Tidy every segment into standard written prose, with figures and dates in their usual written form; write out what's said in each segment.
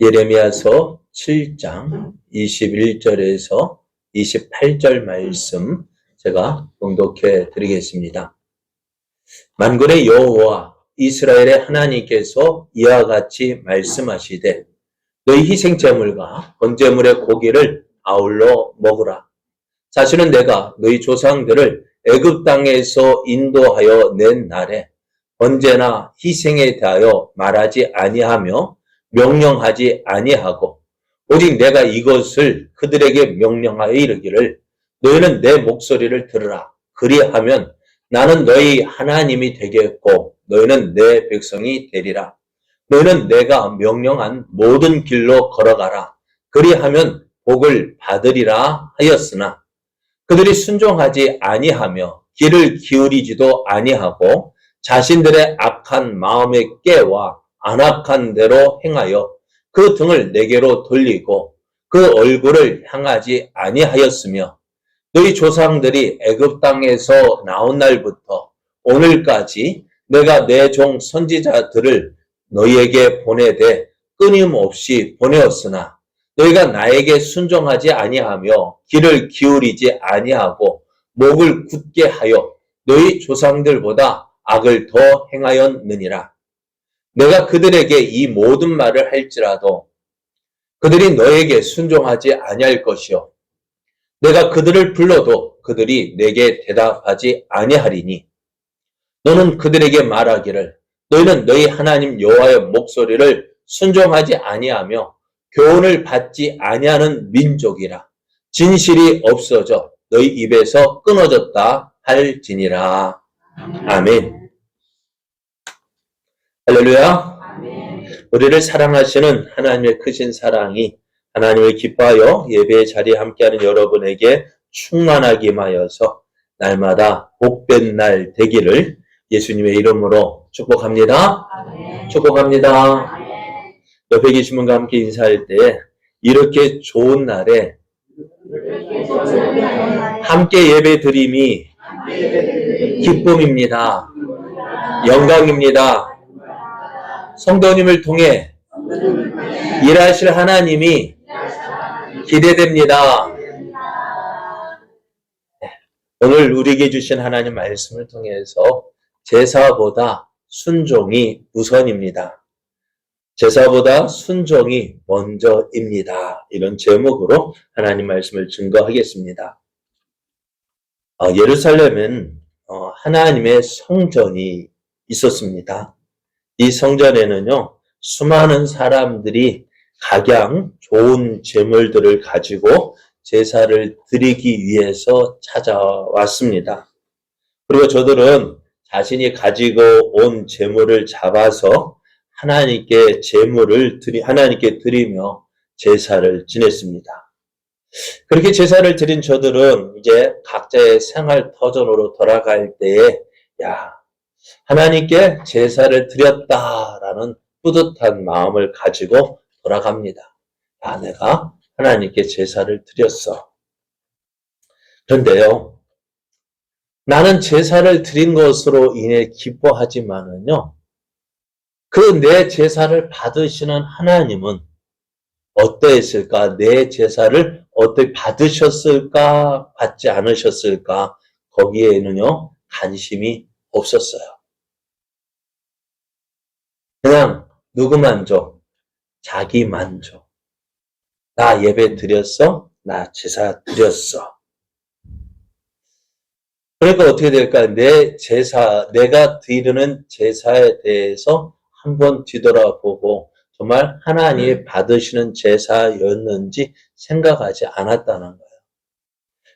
예레미야서 7장 21절에서 28절 말씀 제가 봉독해 드리겠습니다. 만군의 여호와 이스라엘의 하나님께서 이와 같이 말씀하시되 너희 희생제물과 번제물의 고기를 아울러 먹으라. 사실은 내가 너희 조상들을 애굽 땅에서 인도하여 낸 날에 번제나 희생에 대하여 말하지 아니하며 명령하지 아니하고 오직 내가 이것을 그들에게 명령하여 이르기를 너희는 내 목소리를 들으라. 그리하면 나는 너희 하나님이 되겠고 너희는 내 백성이 되리라. 너희는 내가 명령한 모든 길로 걸어가라. 그리하면 복을 받으리라 하였으나 그들이 순종하지 아니하며 귀를 기울이지도 아니하고 자신들의 악한 마음에 깨와 안악한 대로 행하여 그 등을 내게로 돌리고 그 얼굴을 향하지 아니하였으며 너희 조상들이 애굽 땅에서 나온 날부터 오늘까지 내가 내 종 선지자들을 너희에게 보내되 끊임없이 보내었으나 너희가 나에게 순종하지 아니하며 귀를 기울이지 아니하고 목을 굳게 하여 너희 조상들보다 악을 더 행하였느니라. 내가 그들에게 이 모든 말을 할지라도 그들이 너에게 순종하지 아니할 것이요 내가 그들을 불러도 그들이 내게 대답하지 아니하리니 너는 그들에게 말하기를 너희는 너희 하나님 여호와의 목소리를 순종하지 아니하며 교훈을 받지 아니하는 민족이라. 진실이 없어져 너희 입에서 끊어졌다 할지니라. 아멘. 할렐루야. 아멘. 우리를 사랑하시는 하나님의 크신 사랑이 하나님을 기뻐하여 예배의 자리에 함께하는 여러분에게 충만하게 하여서 날마다 복된 날 되기를 예수님의 이름으로 축복합니다. 아멘. 축복합니다. 아멘. 옆에 계신 분과 함께 인사할 때 이렇게 좋은 날에 함께 예배 드림이 기쁨입니다. 영광입니다. 성도님을 통해 일하실 하나님이 기대됩니다. 오늘 우리에게 주신 하나님 말씀을 통해서 제사보다 순종이 우선입니다. 제사보다 순종이 먼저입니다. 이런 제목으로 하나님 말씀을 증거하겠습니다. 예루살렘은 하나님의 성전이 있었습니다. 이 성전에는요, 수많은 사람들이 각양 좋은 제물들을 가지고 제사를 드리기 위해서 찾아왔습니다. 그리고 저들은 자신이 가지고 온 제물을 잡아서 하나님께 하나님께 드리며 제사를 지냈습니다. 그렇게 제사를 드린 저들은 이제 각자의 생활 터전으로 돌아갈 때에 하나님께 제사를 드렸다라는 뿌듯한 마음을 가지고 돌아갑니다. 내가 하나님께 제사를 드렸어. 그런데요, 나는 제사를 드린 것으로 인해 기뻐하지만은요, 그 내 제사를 받으시는 하나님은 어떠했을까? 내 제사를 어떻게 받으셨을까? 받지 않으셨을까? 거기에는요, 관심이 없었어요. 그냥 누구 만족? 자기 만족. 나 예배 드렸어? 나 제사 드렸어. 그러니까 어떻게 될까? 내가 드리는 제사에 대해서 한번 뒤돌아보고 정말 하나님이 받으시는 제사였는지 생각하지 않았다는 거예요.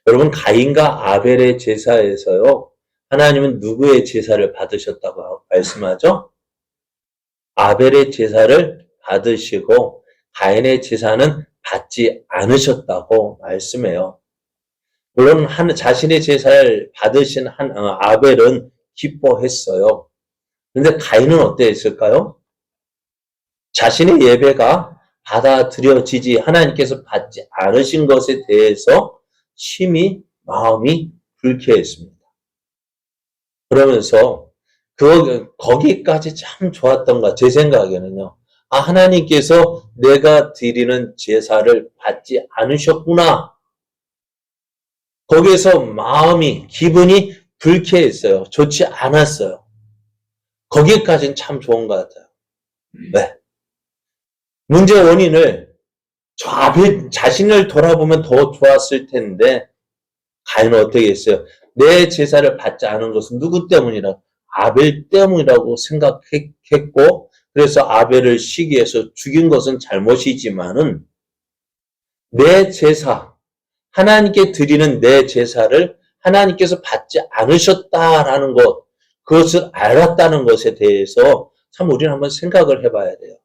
여러분, 가인과 아벨의 제사에서요, 하나님은 누구의 제사를 받으셨다고 말씀하죠? 아벨의 제사를 받으시고 가인의 제사는 받지 않으셨다고 말씀해요. 물론 자신의 제사를 받으신 아벨은 기뻐했어요. 그런데 가인은 어땠을까요? 자신의 예배가 받아들여지지 하나님께서 받지 않으신 것에 대해서 심히 마음이 불쾌했습니다. 그러면서 거기까지 참 좋았던 것, 제 생각에는요. 아, 하나님께서 내가 드리는 제사를 받지 않으셨구나. 거기에서 마음이, 기분이 불쾌했어요. 좋지 않았어요. 거기까지는 참 좋은 것 같아요. 왜? 문제 원인을 자신을 돌아보면 더 좋았을 텐데 가인은 어떻게 했어요? 내 제사를 받지 않은 것은 누구 때문이라고? 아벨 때문이라고 생각했고 그래서 아벨을 시기해서 죽인 것은 잘못이지만은 내 제사, 하나님께 드리는 내 제사를 하나님께서 받지 않으셨다라는 것, 그것을 알았다는 것에 대해서 참 우리는 한번 생각을 해봐야 돼요.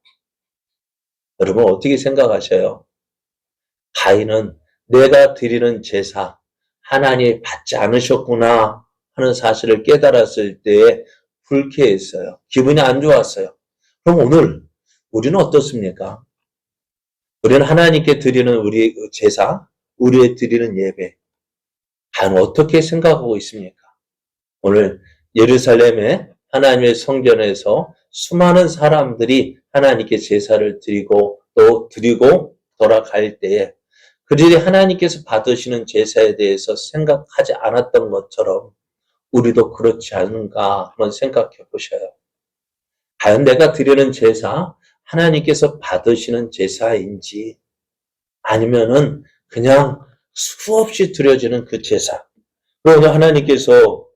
여러분 어떻게 생각하셔요? 가인은 내가 드리는 제사, 하나님이 받지 않으셨구나 하는 사실을 깨달았을 때에 불쾌했어요. 기분이 안 좋았어요. 그럼 오늘 우리는 어떻습니까? 우리는 하나님께 드리는 우리 제사, 우리의 드리는 예배, 과연 어떻게 생각하고 있습니까? 오늘 예루살렘의 하나님의 성전에서 수많은 사람들이 하나님께 제사를 드리고 또 드리고 돌아갈 때에 그들이 하나님께서 받으시는 제사에 대해서 생각하지 않았던 것처럼 우리도 그렇지 않은가 한번 생각해 보셔요. 과연 내가 드리는 제사, 하나님께서 받으시는 제사인지 아니면은 그냥 수없이 드려지는 그 제사. 그리고 하나님께서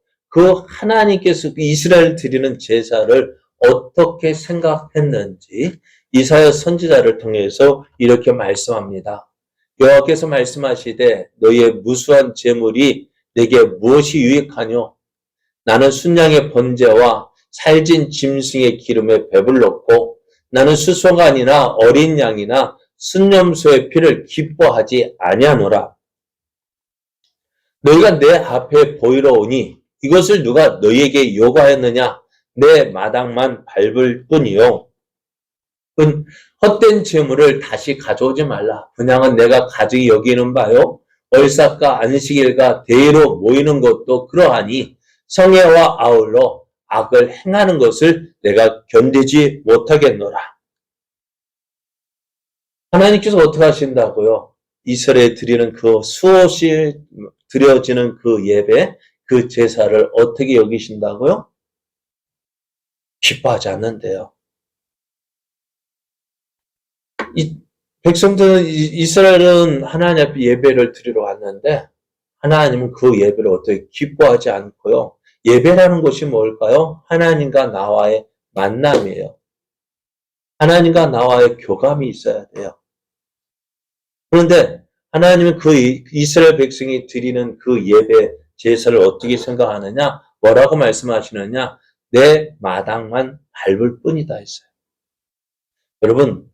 이스라엘 드리는 제사를 어떻게 생각했는지 이사야 선지자를 통해서 이렇게 말씀합니다. 여호와께서 말씀하시되 너희의 무수한 재물이 내게 무엇이 유익하뇨? 나는 순양의 번제와 살진 짐승의 기름에 배불렀고 나는 수송아니나 어린 양이나 순념소의 피를 기뻐하지 아니하노라. 너희가 내 앞에 보이러 오니 이것을 누가 너희에게 요구하였느냐? 내 마당만 밟을 뿐이요. 헛된 재물을 다시 가져오지 말라. 분양은 내가 가증히 여기는 바요. 월삭과 안식일과 대회로 모이는 것도 그러하니 성회와 아울러 악을 행하는 것을 내가 견디지 못하겠노라. 하나님께서 어떻게 하신다고요? 이스라엘에 드리는 그 수없이 드려지는 그 예배, 그 제사를 어떻게 여기신다고요? 기뻐하지 않는데요. 이 백성들은 이스라엘은 하나님 앞에 예배를 드리러 왔는데 하나님은 그 예배를 어떻게 기뻐하지 않고요. 예배라는 것이 뭘까요? 하나님과 나와의 만남이에요. 하나님과 나와의 교감이 있어야 돼요. 그런데 하나님은 그 이스라엘 백성이 드리는 그 예배 제사를 어떻게 생각하느냐? 뭐라고 말씀하시느냐? 내 마당만 밟을 뿐이다 했어요. 여러분,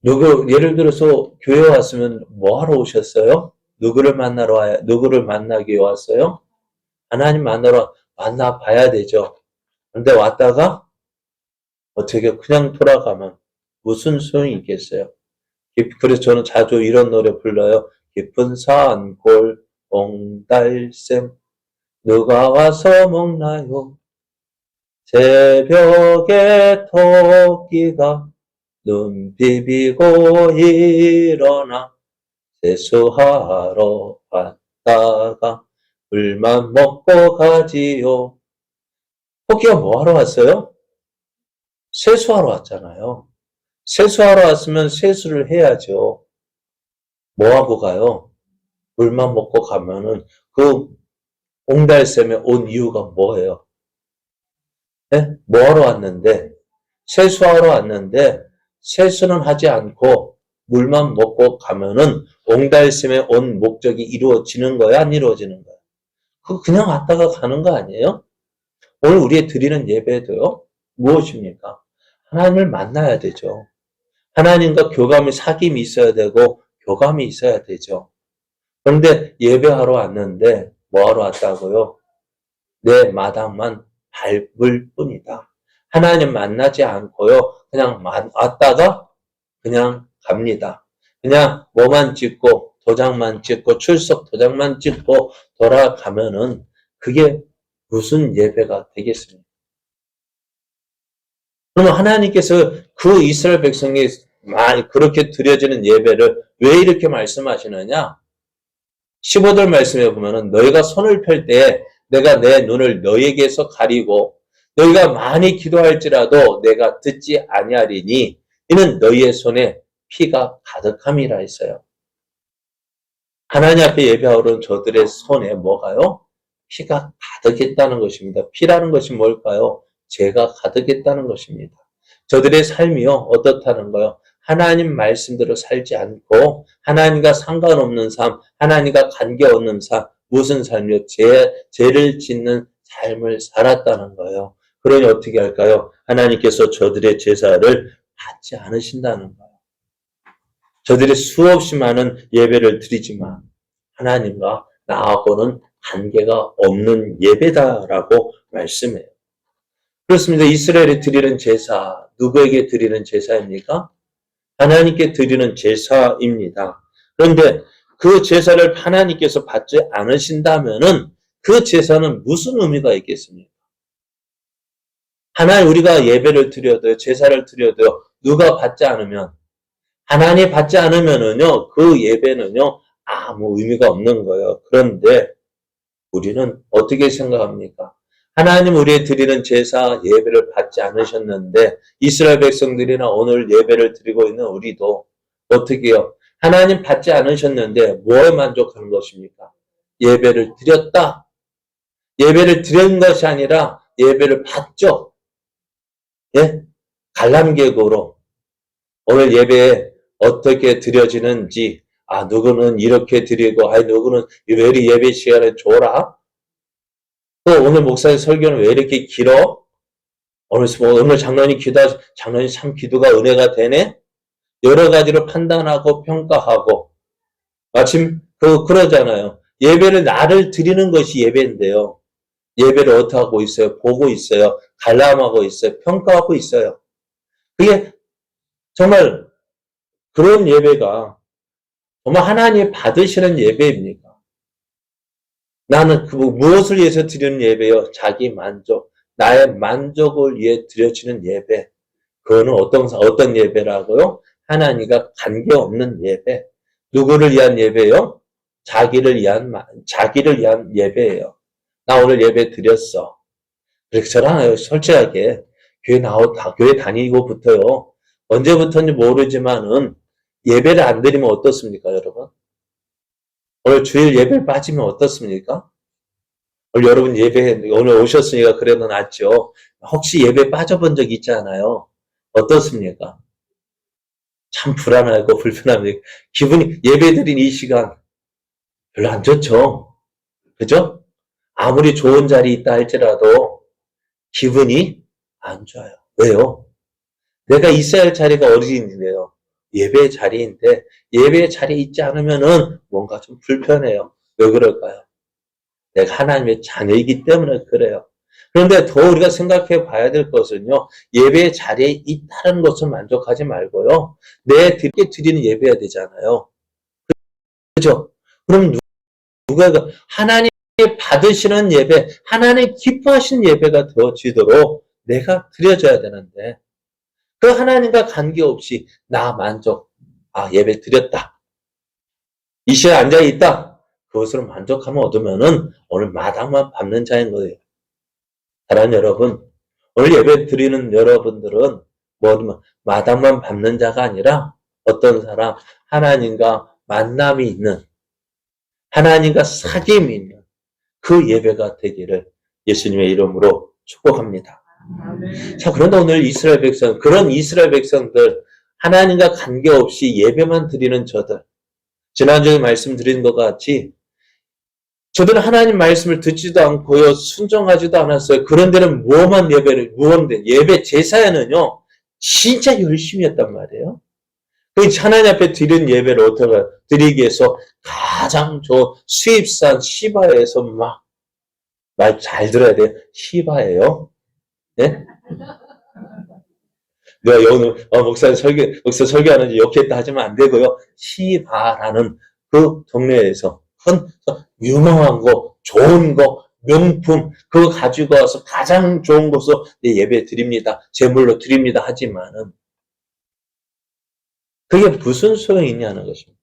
예를 들어서 교회 왔으면 뭐 하러 오셨어요? 누구를 만나기 왔어요? 하나님 만나 봐야 되죠. 근데 왔다가 어떻게 그냥 돌아가면 무슨 소용이 있겠어요? 그래서 저는 자주 이런 노래 불러요. 깊은 산골 옹달샘 누가 와서 먹나요? 새벽에 토끼가 눈 비비고 일어나 세수하러 갔다가 물만 먹고 가지요. 토끼가 뭐 하러 왔어요? 세수하러 왔잖아요. 세수하러 왔으면 세수를 해야죠. 뭐 하고 가요? 물만 먹고 가면은 그 옹달샘에 온 이유가 뭐예요? 네? 뭐 하러 왔는데? 세수하러 왔는데 세수는 하지 않고 물만 먹고 가면은 옹달샘에 온 목적이 이루어지는 거야? 안 이루어지는 거야? 그냥 왔다가 가는 거 아니에요? 오늘 우리의 드리는 예배도요? 무엇입니까? 하나님을 만나야 되죠. 하나님과 사귐이 있어야 되고 교감이 있어야 되죠. 그런데 예배하러 왔는데 뭐하러 왔다고요? 내 마당만 밟을 뿐이다. 하나님 만나지 않고요. 그냥 왔다가 그냥 갑니다. 그냥 뭐만 찍고 도장만 찍고 출석 도장만 찍고 돌아가면은 그게 무슨 예배가 되겠습니까? 그러면 하나님께서 그 이스라엘 백성이 많이 그렇게 드려지는 예배를 왜 이렇게 말씀하시느냐? 15절 말씀에 보면은 너희가 손을 펼 때 내가 내 눈을 너희에게서 가리고 너희가 많이 기도할지라도 내가 듣지 아니하리니 이는 너희의 손에 피가 가득함이라 했어요. 하나님 앞에 예배하러 저들의 손에 뭐가요? 피가 가득했다는 것입니다. 피라는 것이 뭘까요? 죄가 가득했다는 것입니다. 저들의 삶이요, 어떻다는 거요? 하나님 말씀대로 살지 않고 하나님과 상관없는 삶, 하나님과 관계없는 삶, 무슨 삶이요? 죄를 짓는 삶을 살았다는 거예요. 그러니 어떻게 할까요? 하나님께서 저들의 제사를 받지 않으신다는 거예요. 저들이 수없이 많은 예배를 드리지만 하나님과 나하고는 관계가 없는 예배다라고 말씀해요. 그렇습니다. 이스라엘이 드리는 제사, 누구에게 드리는 제사입니까? 하나님께 드리는 제사입니다. 그런데 그 제사를 하나님께서 받지 않으신다면은 그 제사는 무슨 의미가 있겠습니까? 하나님 우리가 예배를 드려도요, 제사를 드려도요, 누가 받지 않으면 하나님 받지 않으면은요, 그 예배는요, 아무 의미가 없는 거예요. 그런데 우리는 어떻게 생각합니까? 하나님 우리의 드리는 제사 예배를 받지 않으셨는데 이스라엘 백성들이나 오늘 예배를 드리고 있는 우리도 어떻게 해요? 하나님 받지 않으셨는데 뭐에 만족하는 것입니까? 예배를 드렸다. 예배를 드린 것이 아니라 예배를 받죠. 예? 관람객으로 오늘 예배에 어떻게 드려지는지 누구는 이렇게 드리고 누구는 왜 이렇게 예배 시간에 줘라? 또 오늘 목사의 설교는 왜 이렇게 길어? 오늘 장로님 장로님 참 기도가 은혜가 되네? 여러 가지로 판단하고 평가하고 마침 그러잖아요. 예배를 나를 드리는 것이 예배인데요. 예배를 어떻게 하고 있어요? 보고 있어요. 관람하고 있어요. 평가하고 있어요. 그게 정말 그런 예배가 정말 하나님이 받으시는 예배입니까? 나는 무엇을 위해서 드리는 예배요? 자기 만족, 나의 만족을 위해 드려지는 예배. 그거는 어떤 예배라고요? 하나님과 관계없는 예배. 누구를 위한 예배요? 자기를 위한 예배예요. 나 오늘 예배 드렸어. 그렇게 저랑 솔직하게 교회 다니고부터요. 언제부터인지 모르지만은 예배를 안 드리면 어떻습니까, 여러분? 오늘 주일 예배 빠지면 어떻습니까? 오늘 여러분 오늘 오셨으니까 그래도 낫죠. 혹시 예배 빠져본 적 있잖아요. 어떻습니까? 참 불안하고 불편합니다. 예배 드린 이 시간 별로 안 좋죠. 그죠? 아무리 좋은 자리 있다 할지라도 기분이 안 좋아요. 왜요? 내가 있어야 할 자리가 어디인데요? 예배 자리인데 예배 자리에 있지 않으면은 뭔가 좀 불편해요. 왜 그럴까요? 내가 하나님의 자녀이기 때문에 그래요. 그런데 더 우리가 생각해 봐야 될 것은요. 예배 자리에 있다는 것을 만족하지 말고요. 내 드리는 예배가 되잖아요. 그렇죠? 그럼 누가 하나님 받으시는 예배, 하나님 기뻐하시는 예배가 되어지도록 내가 드려줘야 되는데 그 하나님과 관계없이 나 만족, 예배 드렸다. 이 시간에 앉아있다. 그것으로 만족하면 얻으면은 오늘 마당만 밟는 자인 거예요. 사랑하는 여러분, 오늘 예배 드리는 여러분들은 마당만 밟는 자가 아니라 어떤 사람, 하나님과 만남이 있는, 하나님과 사귐이 있는 그 예배가 되기를 예수님의 이름으로 축복합니다. 자, 그런데 오늘 그런 이스라엘 백성들, 하나님과 관계없이 예배만 드리는 저들, 지난주에 말씀드린 것 같이 저들은 하나님 말씀을 듣지도 않고요, 순종하지도 않았어요. 그런 데는 예배 제사에는요, 진짜 열심히 했단 말이에요. 그 하나님 앞에 드린 예배를 어떻게 드리기 위해서 가장 좋은 수입산 시바에서 말 잘 들어야 돼요. 시바예요. 네? 내가 오늘 목사 설교하는지 욕했다 하지만 안 되고요. 시바라는 그 동네에서 유명한 거, 좋은 거, 명품, 그거 가지고 와서 가장 좋은 것으로 예배 드립니다. 제물로 드립니다. 하지만은, 그게 무슨 소용이 있냐는 것입니다.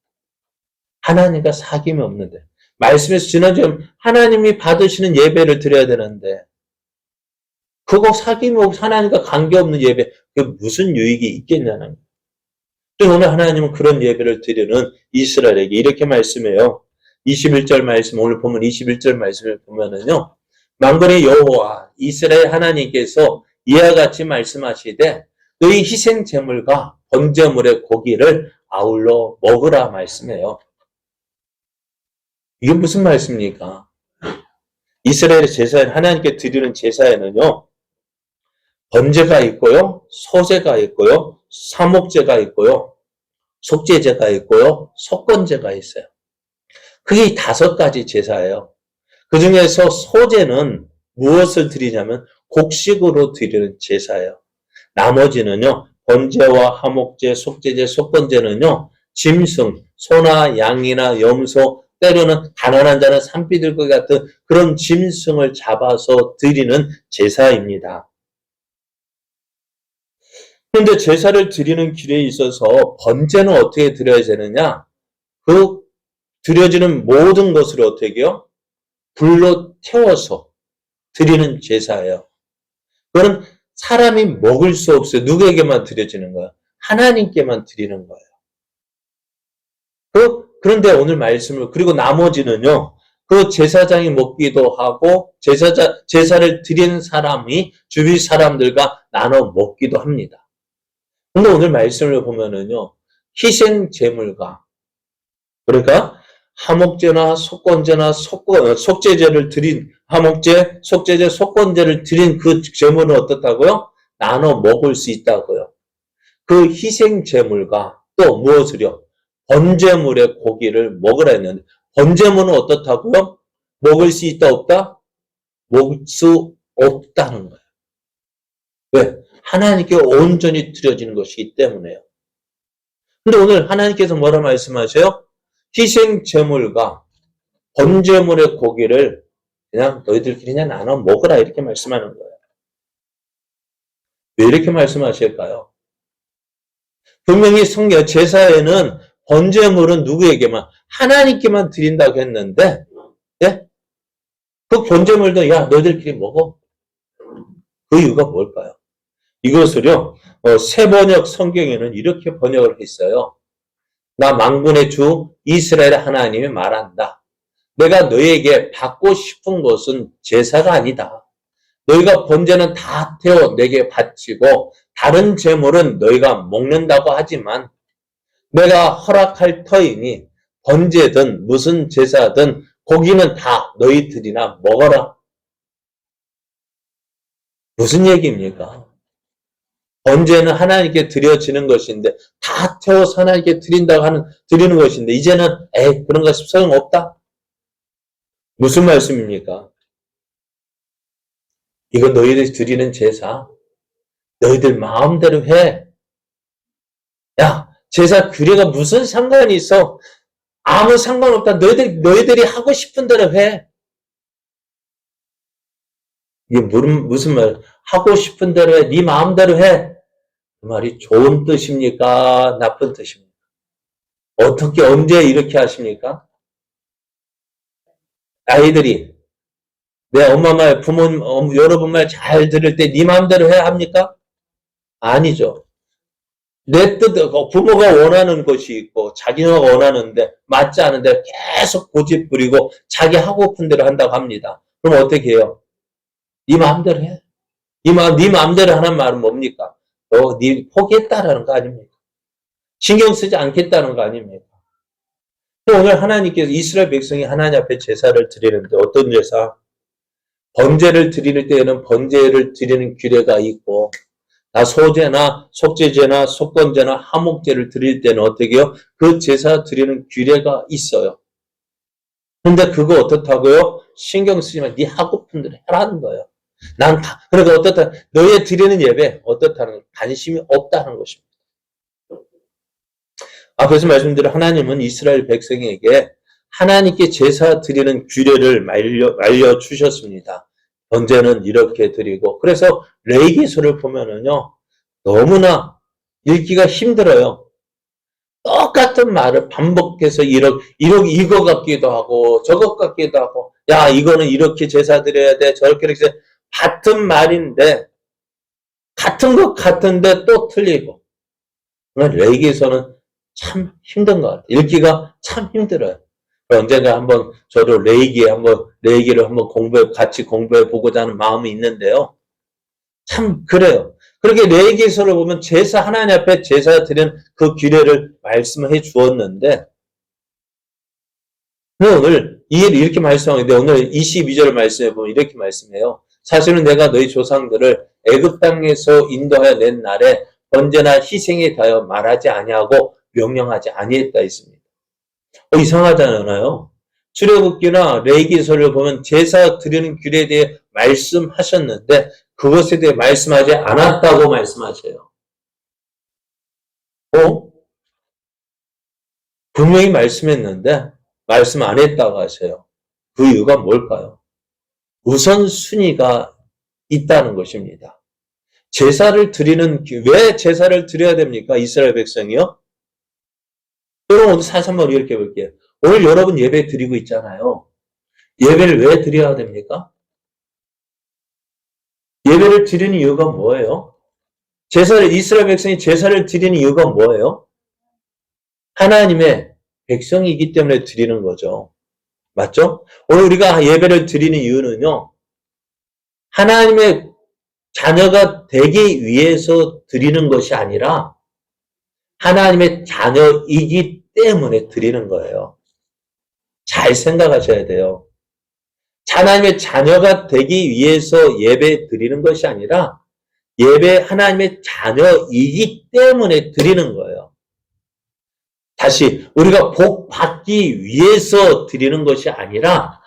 하나님과 사귐이 없는데. 말씀에서 지난주에 하나님이 받으시는 예배를 드려야 되는데, 그거 사귐이 없고 하나님과 관계없는 예배, 그게 무슨 유익이 있겠냐는 거예요. 오늘 하나님은 그런 예배를 드리는 이스라엘에게 이렇게 말씀해요. 21절 말씀, 오늘 보면 21절 말씀을 보면은요, 만군의 여호와 이스라엘 하나님께서 이와 같이 말씀하시되 너희 희생 제물과 번제물의 고기를 아울러 먹으라 말씀해요. 이게 무슨 말씀입니까? 이스라엘의 제사에, 하나님께 드리는 제사에는요, 번제가 있고요, 소제가 있고요, 사목제가 있고요, 속죄제가 있고요, 속건제가 있어요. 그게 5가지 제사예요. 그 중에서 소제는 무엇을 드리냐면 곡식으로 드리는 제사예요. 나머지는요, 번제와 하목제, 속죄제, 속건제는요, 짐승, 소나 양이나 염소, 때로는 가난한 자는 산비둘기 같은 그런 짐승을 잡아서 드리는 제사입니다. 그런데 제사를 드리는 길에 있어서 번제는 어떻게 드려야 되느냐? 그 드려지는 모든 것을 어떻게 해요? 불로 태워서 드리는 제사예요. 그건 사람이 먹을 수 없어요. 누구에게만 드려지는 거예요? 하나님께만 드리는 거예요. 그런데 오늘 말씀을, 그리고 나머지는요, 그 제사장이 먹기도 하고, 제사를 드리는 사람이 주위 사람들과 나눠 먹기도 합니다. 근데 오늘 말씀을 보면은요, 희생 제물과, 그러니까 하목제나 속건제나 속죄제를 드린, 하목제, 속죄제, 속건제를 드린 그 제물은 어떻다고요? 나눠 먹을 수 있다고요. 그 희생 제물과 또 무엇을요? 번제물의 고기를 먹으라 했는데, 번제물은 어떻다고요? 먹을 수 있다, 없다? 먹을 수 없다는 거예요. 왜? 하나님께 온전히 드려지는 것이기 때문에요. 근데 오늘 하나님께서 뭐라 말씀하세요? 희생 제물과 번제물의 고기를 그냥 너희들끼리 그냥 나눠 먹으라 이렇게 말씀하는 거예요. 왜 이렇게 말씀하실까요? 분명히 성경 제사에는 번제물은 누구에게만? 하나님께만 드린다고 했는데, 예? 그 번제물도 야 너희들끼리 먹어. 그 이유가 뭘까요? 이것을요, 새번역 성경에는 이렇게 번역을 했어요. 나 만군의 주 이스라엘 하나님이 말한다. 내가 너희에게 받고 싶은 것은 제사가 아니다. 너희가 번제는 다 태워 내게 바치고 다른 제물은 너희가 먹는다고 하지만 내가 허락할 터이니 번제든 무슨 제사든 고기는 다 너희들이나 먹어라. 무슨 얘기입니까? 번제는 하나님께 드려지는 것인데 다 태워서 하나님께 드리는 것인데 이제는 그런 거 소용없다? 무슨 말씀입니까? 이거 너희들이 드리는 제사 너희들 마음대로 해. 야, 제사 규례가 무슨 상관이 있어? 아무 상관없다. 너희들이 하고 싶은 대로 해. 이게 무슨 말? 하고 싶은 대로 해. 네 마음대로 해. 그 말이 좋은 뜻입니까? 나쁜 뜻입니까? 어떻게 언제 이렇게 하십니까? 아이들이 내 엄마 말, 부모님, 여러분 말 잘 들을 때 네 마음대로 해야 합니까? 아니죠. 내 뜻, 부모가 원하는 것이 있고 자기가 원하는데 맞지 않은데 계속 고집 부리고 자기 하고픈 대로 한다고 합니다. 그럼 어떻게 해요? 네 마음대로 해. 네 마음대로 하는 말은 뭡니까? 네 포기했다라는 거 아닙니까? 신경 쓰지 않겠다는 거 아닙니까? 오늘 하나님께서 이스라엘 백성이 하나님 앞에 제사를 드리는데 어떤 제사? 번제를 드릴 때에는 번제를 드리는 규례가 있고 소제나 속죄제나 속건제나 하목제를 드릴 때는 어떻게 해요? 그 제사 드리는 규례가 있어요. 근데 그거 어떻다고요? 신경 쓰지 마. 네 하고픈 대로 해라는 거예요. 그러니까 어떻다? 너의 드리는 예배 어떻다는 거예요? 관심이 없다는 것입니다. 앞에서 말씀드린 하나님은 이스라엘 백성에게 하나님께 제사 드리는 규례를 알려주셨습니다. 번제는 이렇게 드리고. 그래서 레위기서를 보면은요, 너무나 읽기가 힘들어요. 똑같은 말을 반복해서 이거 같기도 하고, 저것 같기도 하고, 야, 이거는 이렇게 제사 드려야 돼, 저렇게 이렇게 같은 말인데, 같은 것 같은데 또 틀리고. 레위기서는 참 힘든 것 같아요. 읽기가 참 힘들어요. 언젠가 한번 저도 레위기를 한번 같이 공부해 보고자 하는 마음이 있는데요. 참 그래요. 그렇게 레위기서를 보면 하나님 앞에 제사 드리는 그 규례를 말씀해 주었는데, 오늘 이렇게 말씀하는데, 오늘 22절 말씀해 보면 이렇게 말씀해요. 사실은 내가 너희 조상들을 애굽 땅에서 인도하여 낸 날에 언제나 희생에 대하여 말하지 아니하고 명령하지 아니했다 했습니다. 이상하잖아요. 출애굽기나 레위기서를 보면 제사 드리는 규례에 대해 말씀하셨는데 그것에 대해 말씀하지 않았다고 말씀하셔요. 분명히 말씀했는데 말씀 안 했다고 하세요. 그 이유가 뭘까요? 우선순위가 있다는 것입니다. 왜 제사를 드려야 됩니까? 이스라엘 백성이요? 여러분, 오늘 다시 한번 이렇게 볼게요. 오늘 여러분 예배 드리고 있잖아요. 예배를 왜 드려야 됩니까? 예배를 드리는 이유가 뭐예요? 이스라엘 백성이 제사를 드리는 이유가 뭐예요? 하나님의 백성이기 때문에 드리는 거죠. 맞죠? 오늘 우리가 예배를 드리는 이유는요, 하나님의 자녀가 되기 위해서 드리는 것이 아니라 하나님의 자녀이기 때문에 드리는 거예요. 잘 생각하셔야 돼요. 하나님의 자녀가 되기 위해서 예배 드리는 것이 아니라 하나님의 자녀이기 때문에 드리는 거예요. 다시 우리가 복 받기 위해서 드리는 것이 아니라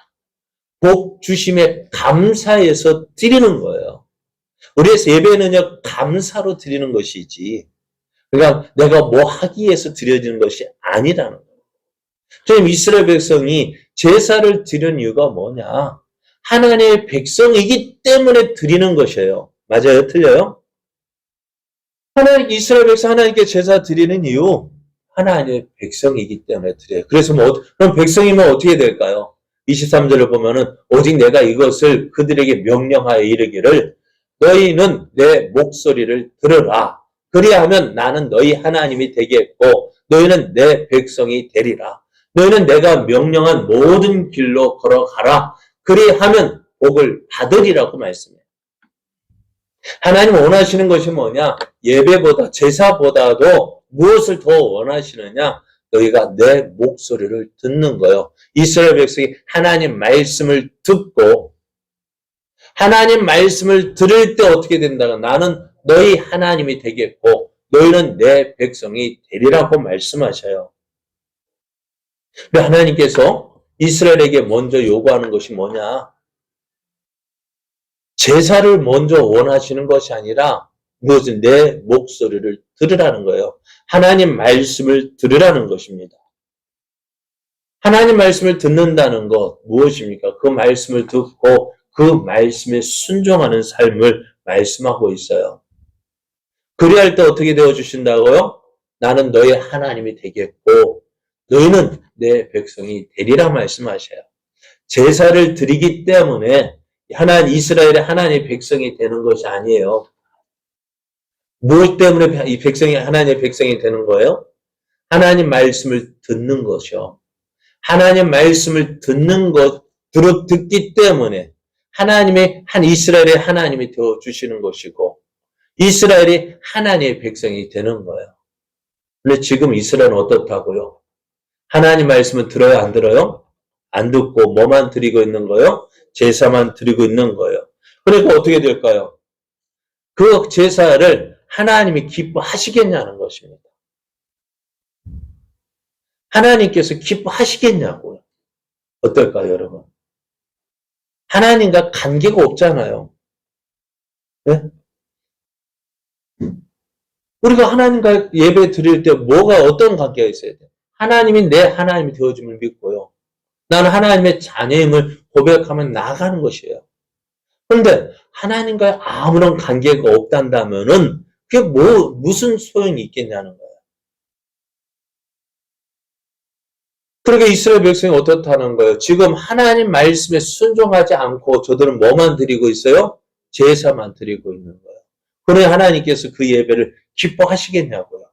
복 주심에 감사해서 드리는 거예요. 우리의 예배는요, 감사로 드리는 것이지, 그러니까 내가 뭐 하기 위해서 드려지는 것이 아니라는 거예요. 지금 이스라엘 백성이 제사를 드리는 이유가 뭐냐? 하나님의 백성이기 때문에 드리는 것이에요. 맞아요? 틀려요? 이스라엘 백성 하나님께 제사 드리는 이유, 하나님의 백성이기 때문에 드려요. 그래서 그럼 백성이면 어떻게 될까요? 23절을 보면은 오직 내가 이것을 그들에게 명령하여 이르기를 너희는 내 목소리를 들으라. 그리하면 나는 너희 하나님이 되겠고 너희는 내 백성이 되리라. 너희는 내가 명령한 모든 길로 걸어가라. 그리하면 복을 받으리라고 말씀해요. 하나님 원하시는 것이 뭐냐? 예배보다 제사보다도 무엇을 더 원하시느냐? 너희가 내 목소리를 듣는 거예요. 이스라엘 백성이 하나님 말씀을 듣고 하나님 말씀을 들을 때 어떻게 된다고? 나는 너희 하나님이 되겠고 너희는 내 백성이 되리라고 말씀하셔요. 근데 하나님께서 이스라엘에게 먼저 요구하는 것이 뭐냐? 제사를 먼저 원하시는 것이 아니라 무엇은 내 목소리를 들으라는 거예요. 하나님 말씀을 들으라는 것입니다. 하나님 말씀을 듣는다는 것 무엇입니까? 그 말씀을 듣고 그 말씀에 순종하는 삶을 말씀하고 있어요. 그리할 때 어떻게 되어주신다고요? 나는 너의 하나님이 되겠고 너희는 내 백성이 되리라 말씀하셔요. 제사를 드리기 때문에 이스라엘의 하나님의 백성이 되는 것이 아니에요. 무엇 때문에 이 백성이 하나님의 백성이 되는 거예요? 하나님 말씀을 듣는 것이요. 하나님 말씀을 듣기 때문에 이스라엘의 하나님이 되어 주시는 것이고 이스라엘이 하나님의 백성이 되는 거예요. 근데 지금 이스라엘은 어떻다고요? 하나님 말씀을 들어요, 안 들어요? 안 듣고 뭐만 드리고 있는 거예요? 제사만 드리고 있는 거예요. 그러니까 어떻게 될까요? 그 제사를 하나님이 기뻐하시겠냐는 것입니다. 하나님께서 기뻐하시겠냐고요. 어떨까요, 여러분? 하나님과 관계가 없잖아요. 네? 우리가 하나님과 예배 드릴 때 어떤 관계가 있어야 돼요? 하나님이 내 하나님이 되어줌을 믿고요. 나는 하나님의 자녀임을 고백하면 나아가는 것이에요. 그런데 하나님과의 아무런 관계가 없단다면은 그게 무슨 소용이 있겠냐는 거예요. 그러게 이스라엘 백성이 어떻다는 거예요? 지금 하나님 말씀에 순종하지 않고 저들은 뭐만 드리고 있어요? 제사만 드리고 있는 거예요. 그래 하나님께서 그 예배를 기뻐하시겠냐고요.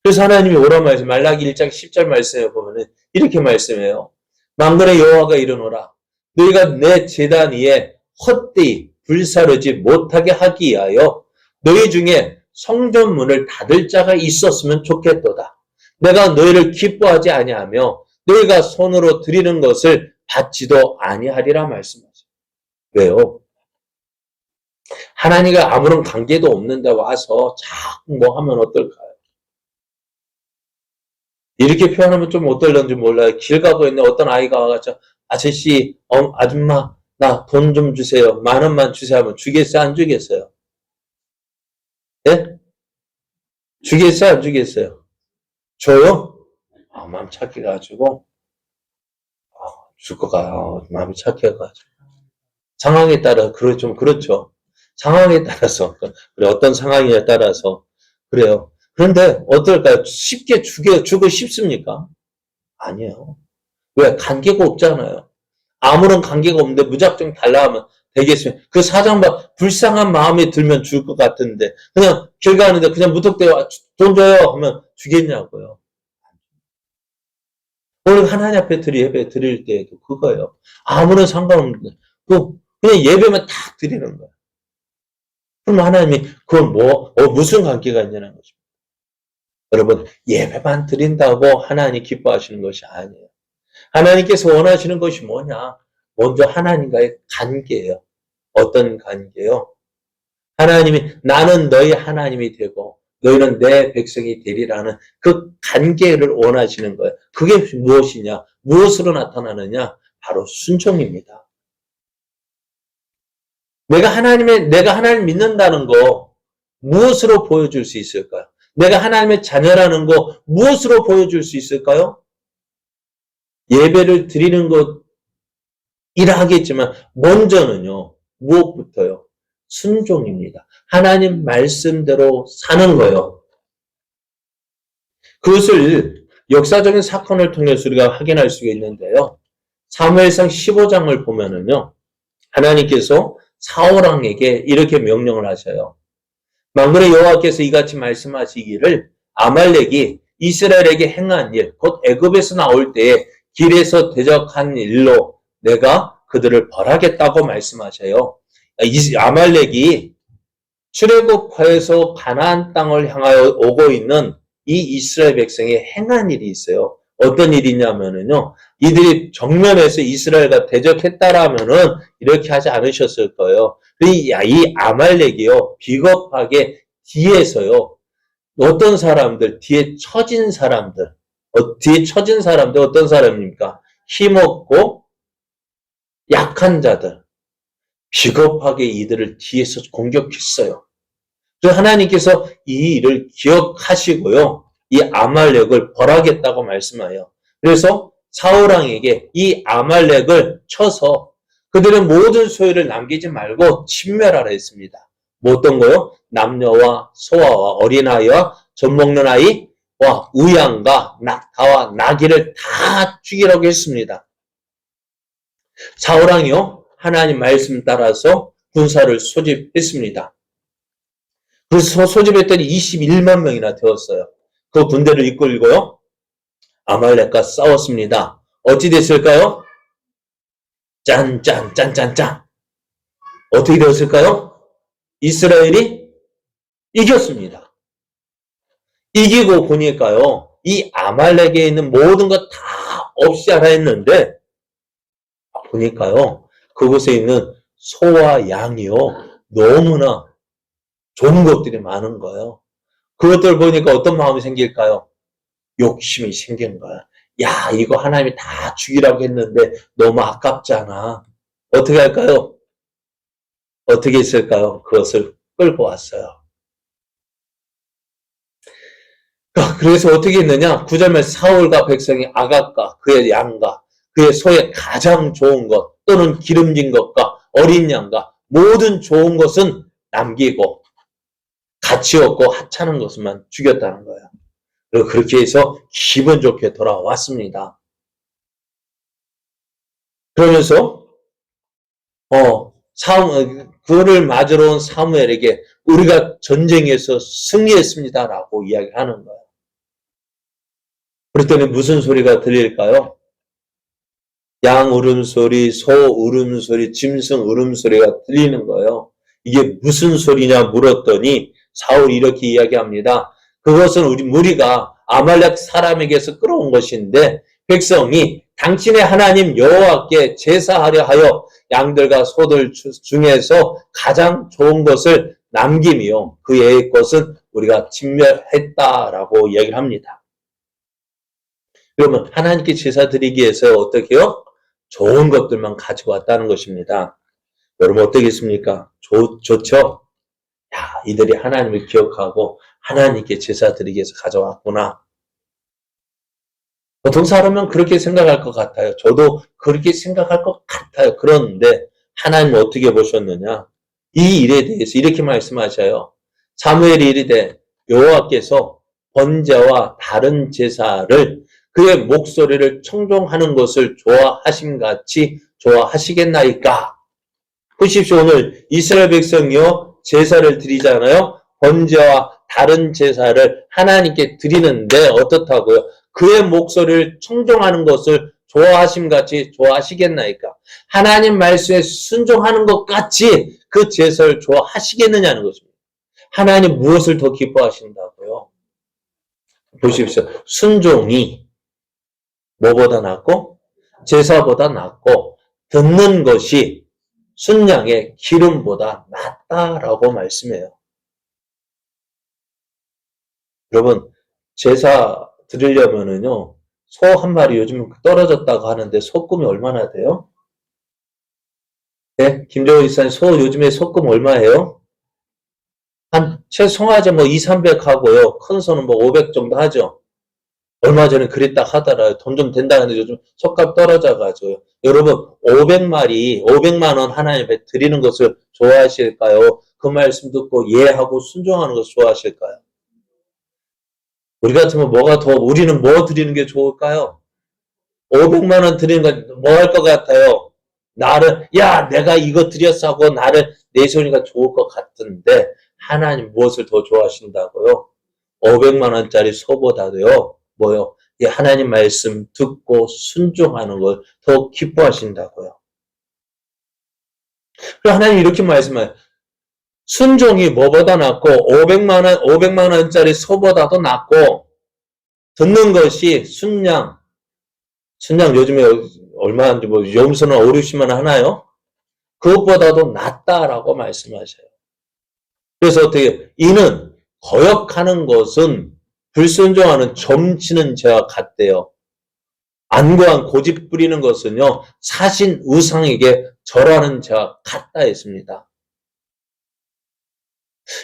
그래서 하나님이 오라 말씀, 말라기 1장 10절 말씀에 보면은 이렇게 말씀해요. 만군의 여호와가 이르노라. 너희가 내 제단 위에 헛되이 불사르지 못하게 하기 위하여 너희 중에 성전 문을 닫을 자가 있었으면 좋겠도다. 내가 너희를 기뻐하지 아니하며 너희가 손으로 드리는 것을 받지도 아니하리라 말씀하세요. 왜요? 하나님과 아무런 관계도 없는데 와서 자꾸 뭐 하면 어떨까요? 이렇게 표현하면 좀 어떨런지 몰라요. 길 가고 있는데 어떤 아이가 와가지고 아저씨, 아줌마 나 돈 좀 주세요. 10,000원만 주세요 하면 주겠어요? 안 주겠어요? 예? 주겠어요? 안 주겠어요? 줘요? 마음 착해가지고 줄 거가 마음이 착해가지고 상황에 따라 좀 그렇죠. 상황에 따라서 그래 어떤 상황에 따라서 그래요. 그런데 어떨까요? 쉽게 주고 싶습니까? 아니에요. 왜? 관계가 없잖아요. 아무런 관계가 없는데 무작정 달라 하면 되겠어요. 그 사장봐 불쌍한 마음이 들면 줄 것 같은데 그냥 길 가는데 그냥 무턱대고 돈 줘요 하면 주겠냐고요. 오늘 하나님 앞에 예배 드릴 때에도 그거예요. 아무런 상관없는데 그냥 예배만 딱 드리는 거예요. 그럼 하나님이 그건 무슨 관계가 있냐는 거죠. 여러분 예배만 드린다고 하나님 기뻐하시는 것이 아니에요. 하나님께서 원하시는 것이 뭐냐? 먼저 하나님과의 관계예요. 어떤 관계요? 하나님이 나는 너희 하나님이 되고 너희는 내 백성이 되리라는 그 관계를 원하시는 거예요. 그게 무엇이냐? 무엇으로 나타나느냐? 바로 순종입니다. 내가 하나님 믿는다는 거 무엇으로 보여줄 수 있을까요? 내가 하나님의 자녀라는 거 무엇으로 보여줄 수 있을까요? 예배를 드리는 것이라 하겠지만 먼저는요. 무엇부터요? 순종입니다. 하나님 말씀대로 사는 거예요. 그것을 역사적인 사건을 통해서 우리가 확인할 수가 있는데요. 사무엘상 15장을 보면은요. 하나님께서 사울왕에게 이렇게 명령을 하셔요. 만군의 여호와께서 이같이 말씀하시기를 아말렉이 이스라엘에게 행한 일, 곧 애굽에서 나올 때에 길에서 대적한 일로 내가 그들을 벌하겠다고 말씀하셔요. 아말렉이 출애굽해서 가나안 땅을 향하여 오고 있는 이 이스라엘 백성이 행한 일이 있어요. 어떤 일이냐면은요. 이들이 정면에서 이스라엘과 대적했다라면은 이렇게 하지 않으셨을 거예요. 이 아말렉이요. 비겁하게 뒤에서요. 어떤 사람들, 뒤에 처진 사람들 어떤 사람입니까? 힘없고 약한 자들, 비겁하게 이들을 뒤에서 공격했어요. 그래서 하나님께서 이 일을 기억하시고요. 이 아말렉을 벌하겠다고 말씀하여. 그래서 사울왕에게 이 아말렉을 쳐서 그들의 모든 소유를 남기지 말고 진멸하라 했습니다. 뭐 어떤 거요? 남녀와 소아와 어린아이와 젖먹는 아이와 우양과 낙타와 나귀를 다 죽이라고 했습니다. 사울왕이요. 하나님 말씀 따라서 군사를 소집했습니다. 그래서 소집했더니 21만 명이나 되었어요. 그 군대를 이끌고요. 아말렉과 싸웠습니다. 어찌 됐을까요? 짠짠짠짠짠. 어떻게 되었을까요? 이스라엘이 이겼습니다. 이기고 보니까요. 이 아말렉에 있는 모든 것 다 없이 하라 했는데 보니까요. 그곳에 있는 소와 양이요. 너무나 좋은 것들이 많은 거예요. 그것들 보니까 어떤 마음이 생길까요? 욕심이 생기는 거야. 야, 이거 하나님이 다 죽이라고 했는데 너무 아깝잖아. 어떻게 할까요? 어떻게 했을까요? 그것을 끌고 왔어요. 그래서 어떻게 했느냐? 9절에 사울과 백성이 아각과 그의 양과 그의 소의 가장 좋은 것 또는 기름진 것과 어린 양과 모든 좋은 것은 남기고 가치 없고 하찮은 것만 죽였다는 거예요. 그리고 그렇게 해서 기분 좋게 돌아왔습니다. 그러면서 그를 맞으러 온 사무엘에게 우리가 전쟁에서 승리했습니다라고 이야기하는 거예요. 그랬더니 무슨 소리가 들릴까요? 양 울음소리, 소 울음소리, 짐승 울음소리가 들리는 거예요. 이게 무슨 소리냐 물었더니 사울이 이렇게 이야기합니다. 그것은 우리가 아말렉 사람에게서 끌어온 것인데 백성이 당신의 하나님 여호와께 제사하려 하여 양들과 소들 중에서 가장 좋은 것을 남김이요 그 애의 것은 우리가 진멸했다라고 이야기를 합니다. 그러면 하나님께 제사 드리기 위해서 어떻게 해요? 좋은 것들만 가지고 왔다는 것입니다. 여러분 어떻겠습니까? 좋죠? 야, 이들이 하나님을 기억하고 하나님께 제사 드리기 위해서 가져왔구나. 보통 사람은 그렇게 생각할 것 같아요. 저도 그렇게 생각할 것 같아요. 그런데 하나님은 어떻게 보셨느냐? 이 일에 대해서 이렇게 말씀하셔요. 사무엘이 이르되 여호와께서 번제와 다른 제사를 그의 목소리를 청종하는 것을 좋아하심같이 좋아하시겠나이까? 보십시오. 오늘 이스라엘 백성이요 제사를 드리잖아요. 번제와 다른 제사를 하나님께 드리는데 어떻다고요? 그의 목소리를 청종하는 것을 좋아하심같이 좋아하시겠나이까? 하나님 말씀에 순종하는 것 같이 그 제사를 좋아하시겠느냐는 것입니다. 하나님 무엇을 더 기뻐하신다고요? 보십시오. 순종이 뭐보다 낫고 제사보다 낫고 듣는 것이 순양의 기름보다 낫다라고 말씀해요. 여러분 제사 드리려면은요 소 한 마리 요즘 떨어졌다고 하는데 소금이 얼마나 돼요? 네? 김정은 이사님 소 요즘에 소금 얼마예요? 한 최송아지 뭐 200, 300 하고요. 큰 소는 뭐 500 정도 하죠. 얼마 전에 그랬다 하더라고요. 돈 좀 된다는데 요즘 속값 떨어져가지고요. 여러분 500만 원 하나님 앞에 드리는 것을 좋아하실까요? 그 말씀 듣고 예하고 순종하는 것을 좋아하실까요? 우리 같으면 우리는 뭐 드리는 게 좋을까요? 500만 원 드리는 건 뭐 할 것 같아요? 내가 이거 드렸어 하고 나를 내세우니까 좋을 것 같은데, 하나님 무엇을 더 좋아하신다고요? 500만 원짜리 소보다도요, 뭐요? 하나님 말씀 듣고 순종하는 걸 더 기뻐하신다고요. 그리고 하나님 이렇게 말씀해요. 순종이 뭐보다 낫고 500만 원짜리 소보다도 낫고 듣는 것이 순양 요즘에 얼마인지 염소는 5, 60만 원 하나요? 그것보다도 낫다라고 말씀하셔요. 그래서 어떻게 이는 거역하는 것은 불순종하는 점치는 죄와 같대요. 안고한 고집 부리는 것은요 사신 우상에게 절하는 죄와 같다 했습니다.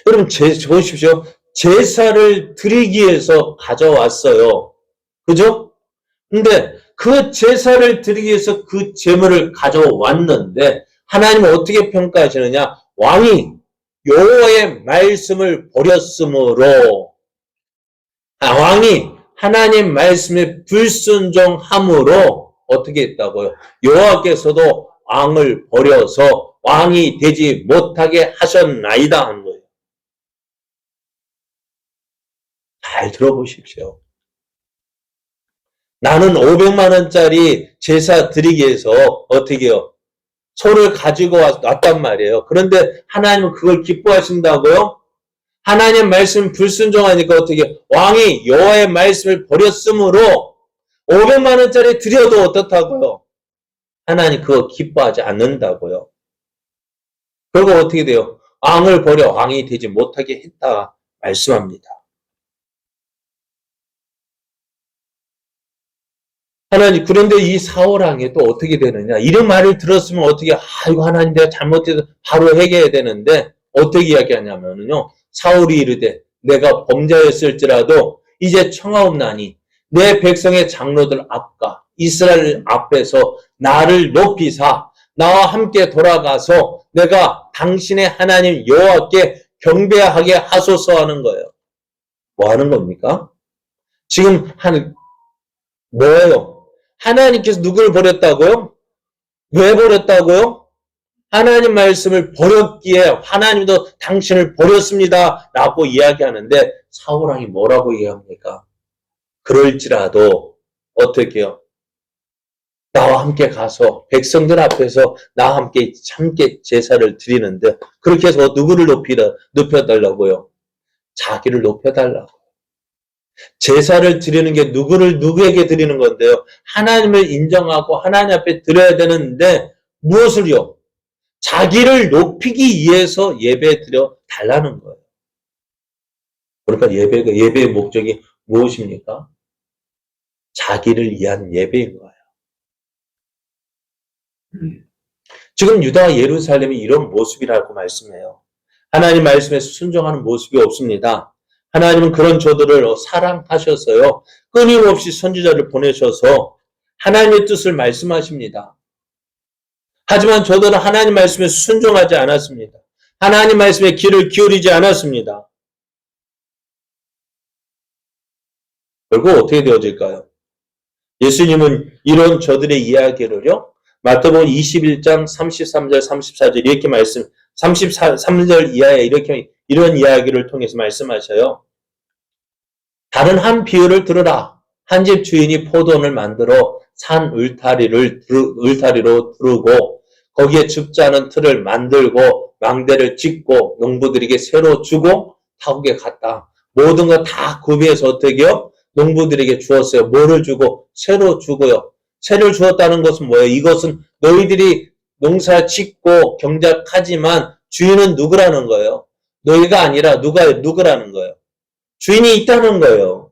여러분 보십시오. 제사를 드리기 위해서 가져왔어요. 그죠? 근데 그 제사를 드리기 위해서 그 제물을 가져왔는데 하나님은 어떻게 평가하시느냐? 왕이 여호와의 말씀을 버렸으므로 왕이 하나님 말씀에 불순종함으로 어떻게 했다고요? 여호와께서도 왕을 버려서 왕이 되지 못하게 하셨나이다 하는 거예요. 잘 들어보십시오. 나는 500만 원짜리 제사 드리기 위해서 어떻게 해요? 소를 가지고 왔단 말이에요. 그런데 하나님은 그걸 기뻐하신다고요? 하나님 말씀 불순종하니까 어떻게 왕이 여호와의 말씀을 버렸으므로 500만 원짜리 드려도 어떻다고요? 하나님 그거 기뻐하지 않는다고요. 그리고 어떻게 돼요? 왕을 버려 왕이 되지 못하게 했다 말씀합니다. 하나님, 그런데 이 사울왕이 또 어떻게 되느냐? 이런 말을 들었으면 어떻게, 이거 하나님 내가 잘못해서 바로 해결해야 되는데, 어떻게 이야기하냐면요. 사울이 이르되, 내가 범죄였을지라도 이제 청하옵나니 내 백성의 장로들 앞과 이스라엘 앞에서 나를 높이사 나와 함께 돌아가서 내가 당신의 하나님 여호와께 경배하게 하소서 하는 거예요. 뭐 하는 겁니까? 지금 뭐예요? 하나님께서 누구를 버렸다고요? 왜 버렸다고요? 하나님 말씀을 버렸기에 하나님도 당신을 버렸습니다 라고 이야기하는데 사울왕이 뭐라고 이야기합니까? 그럴지라도 어떻게 해요? 나와 함께 가서 백성들 앞에서 나와 함께 제사를 드리는데 그렇게 해서 누구를 높여달라고요? 자기를 높여달라고. 제사를 드리는 게 누구에게 드리는 건데요? 하나님을 인정하고 하나님 앞에 드려야 되는데 무엇을요? 자기를 높이기 위해서 예배 드려 달라는 거예요. 그러니까 예배의 목적이 무엇입니까? 자기를 위한 예배인 거예요. 지금 유다와 예루살렘이 이런 모습이라고 말씀해요. 하나님 말씀에 순종하는 모습이 없습니다. 하나님은 그런 저들을 사랑하셔서요. 끊임없이 선지자를 보내셔서 하나님의 뜻을 말씀하십니다. 하지만 저들은 하나님 말씀에 순종하지 않았습니다. 하나님 말씀에 귀를 기울이지 않았습니다. 결국 어떻게 되어질까요? 예수님은 이런 저들의 이야기를요. 마태복음 21장 33절 34절 이렇게 33절 이하에 이런 이야기를 통해서 말씀하셔요. 다른 한 비유를 들으라. 한 집 주인이 포도원을 만들어 산 울타리로 두르고 거기에 줍자는 틀을 만들고 망대를 짓고 농부들에게 새로 주고 타국에 갔다. 모든 거 다 구비해서 어떻게 해요? 농부들에게 주었어요. 뭐를 주고? 새로 주고요. 새를 주었다는 것은 뭐예요? 이것은 너희들이 농사 짓고 경작하지만 주인은 누구라는 거예요? 너희가 아니라 누구라는 거예요? 주인이 있다는 거예요.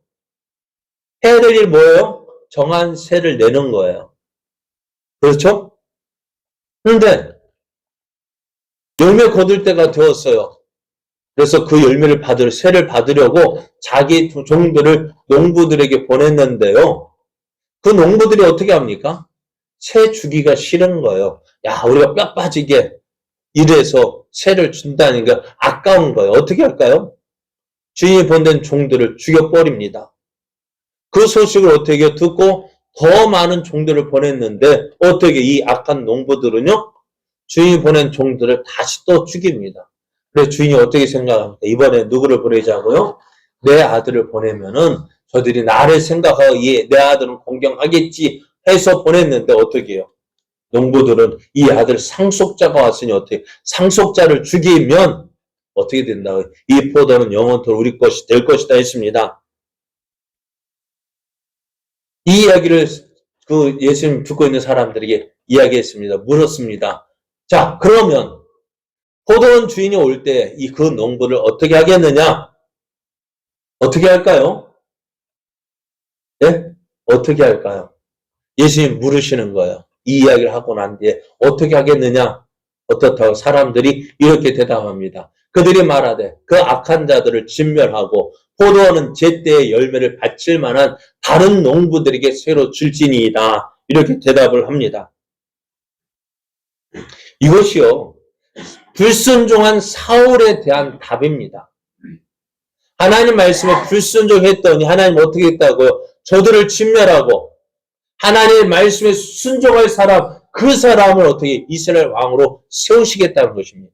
해야 될 일 뭐예요? 정한 세를 내는 거예요. 그렇죠? 그런데 열매 거둘 때가 되었어요. 그래서 그 열매를 세를 받으려고 자기 종들을 농부들에게 보냈는데요. 그 농부들이 어떻게 합니까? 새 주기가 싫은 거예요. 야, 우리가 뼈 빠지게 이래서 새를 준다니까 아까운 거예요. 어떻게 할까요? 주인이 보낸 종들을 죽여버립니다. 그 소식을 어떻게 듣고 더 많은 종들을 보냈는데 어떻게 이 악한 농부들은요? 주인이 보낸 종들을 다시 또 죽입니다. 그래서 주인이 어떻게 생각합니까? 이번에 누구를 보내자고요? 내 아들을 보내면은 저들이 나를 생각하고 내 아들은 공경하겠지 해서 보냈는데 어떻게 해요? 농부들은 이 아들 상속자가 왔으니 어떻게 상속자를 죽이면 어떻게 된다고요? 이 포도는 영원토록 우리 것이 될 것이다 했습니다. 이 이야기를 그 예수님 듣고 있는 사람들에게 이야기했습니다. 물었습니다. 자, 그러면 포도원 주인이 올 때 그 농부를 어떻게 하겠느냐? 어떻게 할까요? 네? 어떻게 할까요? 예수님 물으시는 거예요. 이 이야기를 하고 난 뒤에 어떻게 하겠느냐? 어떻다고 사람들이 이렇게 대답합니다. 그들이 말하되 그 악한 자들을 진멸하고 포도원은 제때의 열매를 바칠 만한 다른 농부들에게 새로 줄지니이다. 이렇게 대답을 합니다. 이것이요. 불순종한 사울에 대한 답입니다. 하나님 말씀에 불순종했더니 하나님 어떻게 했다고요? 저들을 진멸하고 하나님의 말씀에 순종할 사람, 그 사람을 어떻게 이스라엘 왕으로 세우시겠다는 것입니다.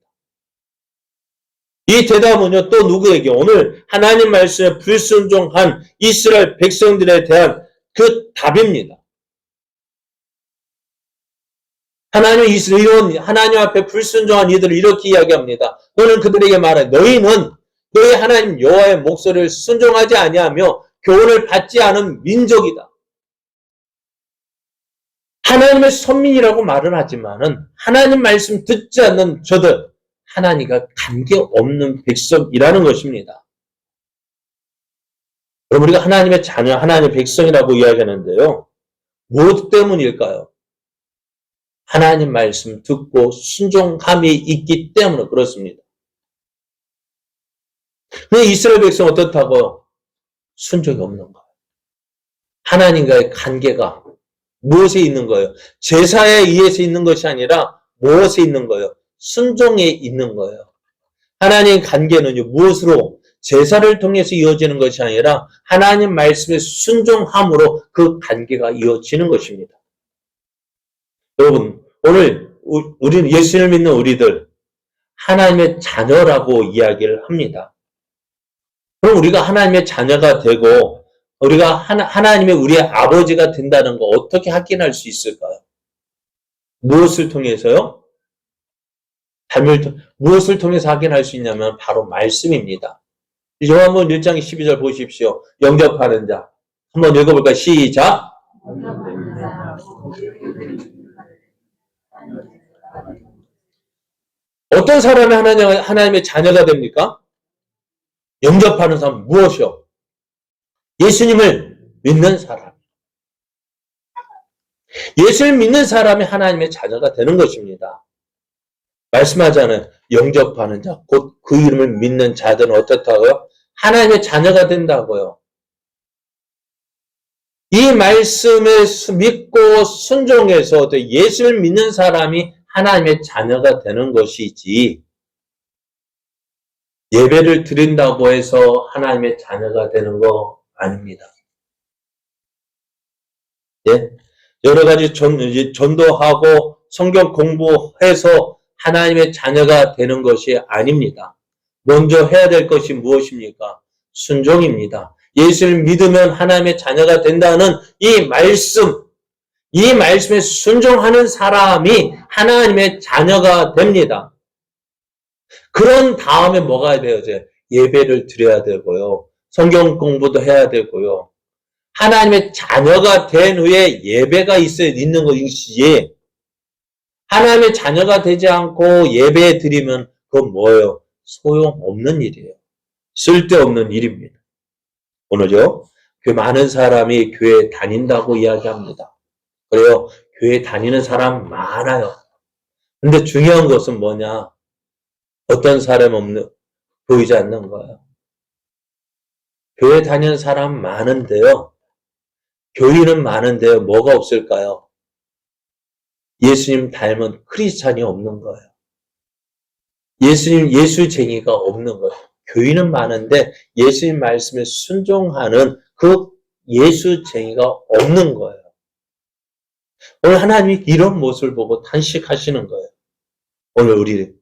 이 대답은요, 또 누구에게? 오늘 하나님 말씀에 불순종한 이스라엘 백성들에 대한 그 답입니다. 하나님 앞에 불순종한 이들을 이렇게 이야기합니다. 너는 그들에게 말해. 너희는 너희 하나님 여호와의 목소리를 순종하지 아니하며 교훈을 받지 않은 민족이다. 하나님의 선민이라고 말은 하지만은 하나님 말씀 듣지 않는 저들, 하나님과 관계없는 백성이라는 것입니다. 여러분, 우리가 하나님의 자녀, 하나님의 백성이라고 이야기하는데요. 무엇 때문일까요? 하나님 말씀 듣고 순종함이 있기 때문에 그렇습니다. 근데 이스라엘 백성은 어떻다고요? 순종이 없는 거예요. 하나님과의 관계가 무엇에 있는 거예요? 제사에 의해서 있는 것이 아니라 무엇에 있는 거예요? 순종에 있는 거예요. 하나님 관계는요, 무엇으로? 제사를 통해서 이어지는 것이 아니라 하나님 말씀에 순종함으로 그 관계가 이어지는 것입니다. 여러분, 오늘 우리는 예수를 믿는 우리들 하나님의 자녀라고 이야기를 합니다. 그럼 우리가 하나님의 자녀가 되고 우리가 하나님의 우리의 아버지가 된다는 거 어떻게 확인할 수 있을까요? 무엇을 통해서요? 무엇을 통해서 확인할 수 있냐면 바로 말씀입니다. 요한복음 1장 12절 보십시오. 영접하는 자. 한번 읽어볼까요? 시작. 어떤 사람이 하나님의 자녀가 됩니까? 영접하는 사람 무엇이요? 예수님을 믿는 사람. 예수를 믿는 사람이 하나님의 자녀가 되는 것입니다. 말씀하잖아요. 영접하는 자, 곧 그 이름을 믿는 자들은 어떻다고요? 하나님의 자녀가 된다고요. 이 말씀을 믿고 순종해서 예수를 믿는 사람이 하나님의 자녀가 되는 것이지, 예배를 드린다고 해서 하나님의 자녀가 되는 거 아닙니다. 예? 여러 가지 전도하고 성경 공부해서 하나님의 자녀가 되는 것이 아닙니다. 먼저 해야 될 것이 무엇입니까? 순종입니다. 예수를 믿으면 하나님의 자녀가 된다는 이 말씀에 순종하는 사람이 하나님의 자녀가 됩니다. 그런 다음에 뭐가 돼요? 예배를 드려야 되고요. 성경 공부도 해야 되고요. 하나님의 자녀가 된 후에 예배가 있는 것이지, 하나님의 자녀가 되지 않고 예배 드리면 그건 뭐예요? 소용없는 일이에요. 쓸데없는 일입니다. 오늘요, 많은 사람이 교회 다닌다고 이야기합니다. 그래요, 교회 다니는 사람 많아요. 근데 중요한 것은 뭐냐? 어떤 사람 보이지 않는 거예요. 교회 다니는 사람 많은데요, 교인은 많은데요, 뭐가 없을까요? 예수님 닮은 크리스찬이 없는 거예요. 예수쟁이가 없는 거예요. 교인은 많은데 예수님 말씀에 순종하는 그 예수쟁이가 없는 거예요. 오늘 하나님이 이런 모습을 보고 탄식하시는 거예요. 오늘 우리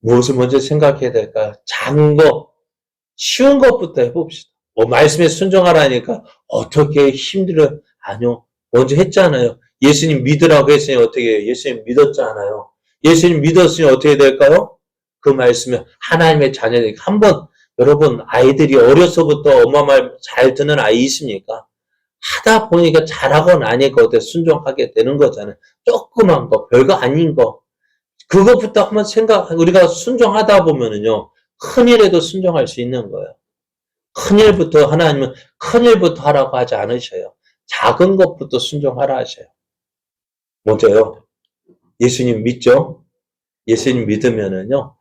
무엇을 먼저 생각해야 될까요? 작은 거, 쉬운 것부터 해봅시다. 말씀에 순종하라니까 어떻게 힘들어요? 아니요. 먼저 했잖아요. 예수님 믿으라고 했으니 어떻게 해요? 예수님 믿었잖아요. 예수님 믿었으니 어떻게 될까요? 그 말씀에 하나님의 자녀들이 여러분 아이들이 어려서부터 엄마 말 잘 듣는 아이 있습니까? 하다 보니까 잘하고 나니까 어때 순종하게 되는 거잖아요. 조그만 거, 별거 아닌 거. 그것부터 한번 우리가 순종하다 보면은요, 큰일에도 순종할 수 있는 거예요. 하나님은 큰일부터 하라고 하지 않으셔요. 작은 것부터 순종하라 하셔요. 먼저요, 예수님 믿죠? 예수님 믿으면은요,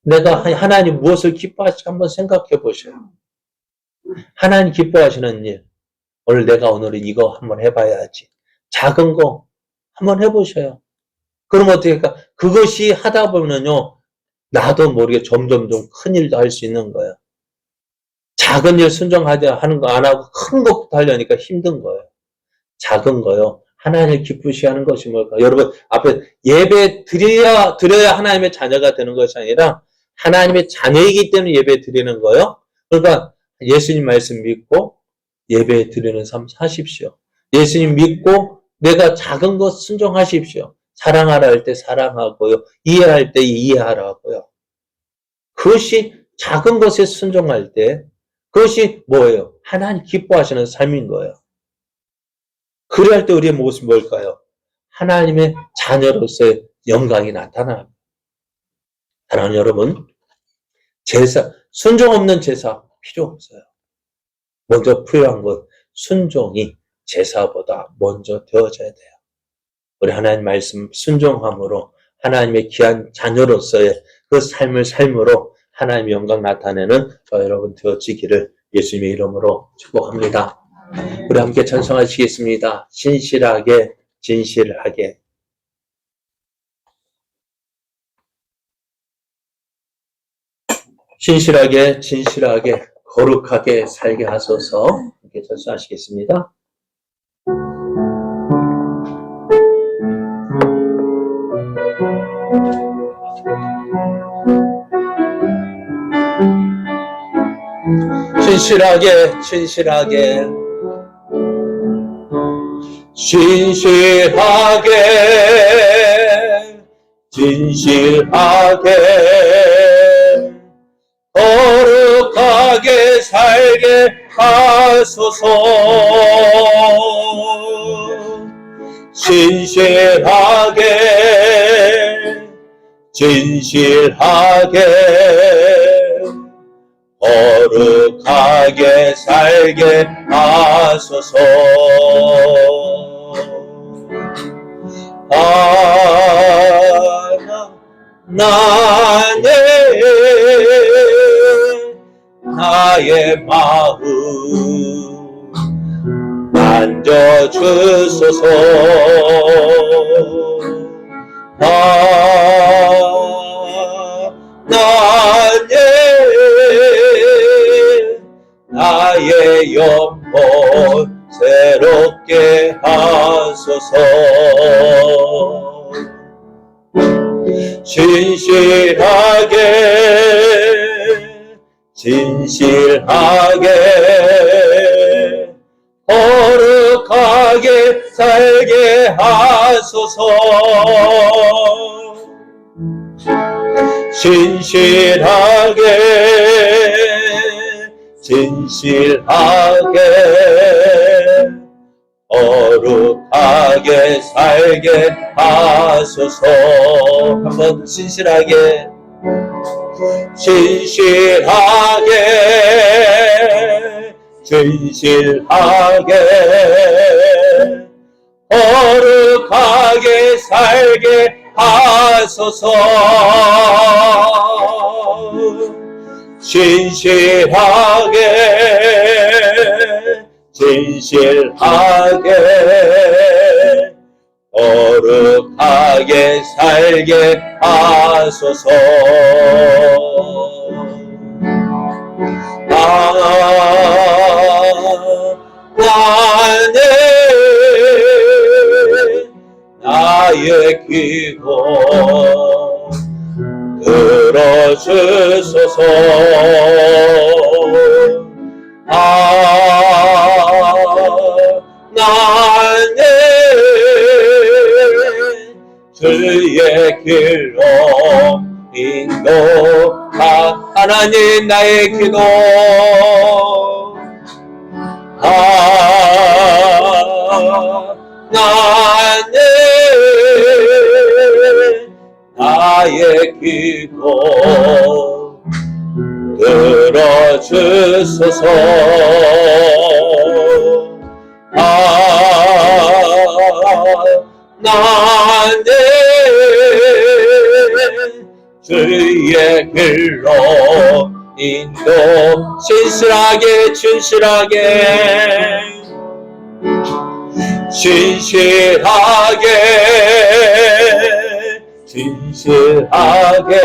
내가 하나님 무엇을 기뻐하실지 한번 생각해 보셔요. 하나님 기뻐하시는 일, 오늘은 이거 한번 해봐야지. 작은 거 한번 해보셔요. 그럼 어떻게 할까? 그것이 하다 보면은요, 나도 모르게 점점 큰 일도 할 수 있는 거예요. 작은 일 순종하자 하는 거 안 하고 큰 것부터 하려니까 힘든 거예요. 작은 거요. 하나님을 기쁘시게 하는 것이 뭘까? 여러분, 앞에 예배 드려야 하나님의 자녀가 되는 것이 아니라 하나님의 자녀이기 때문에 예배 드리는 거예요. 그러니까 예수님 말씀 믿고 예배 드리는 삶 사십시오. 예수님 믿고 내가 작은 것 순종하십시오. 사랑하라 할 때 사랑하고요. 이해할 때 이해하라고요. 그것이 작은 것에 순종할 때 그것이 뭐예요? 하나님 기뻐하시는 삶인 거예요. 그래야 할 때 우리의 모습이 뭘까요? 하나님의 자녀로서의 영광이 나타납니다. 사랑하는 여러분, 순종 없는 제사 필요 없어요. 먼저 필요한 것, 순종이 제사보다 먼저 되어져야 돼요. 우리 하나님 말씀 순종함으로 하나님의 귀한 자녀로서의 그 삶을 삶으로 하나님의 영광 나타내는 저 여러분 되어지기를 예수님의 이름으로 축복합니다. 우리 함께 찬송하시겠습니다. 신실하게 진실하게. 신실하게 진실하게 거룩하게 살게 하소서. 함께 찬송하시겠습니다. 진실하게 진실하게 진실하게 진실하게 거룩하게 살게 하소서. 진실하게 진실하게 거룩하게 살게 하소서. 나는 나의 마음 만져주소서. 나는 나의 영혼 새롭게 하소서. 진실하게 진실하게 거룩하게 살게 하소서. 진실하게 진실하게 거룩하게 살게 하소서. 한번 진실하게 진실하게 진실하게 거룩하게 살게 하소서. 진실하게 진실하게 거룩하게 살게 하소서. 나는 나의 기도 들어주소서. 나는 주의 길로 인도하. 하나님 나의 기도 나는 나의 기도 들어주소서. 나는 주의 길로 인도. 진실하게 진실하게 진실하게 진실하게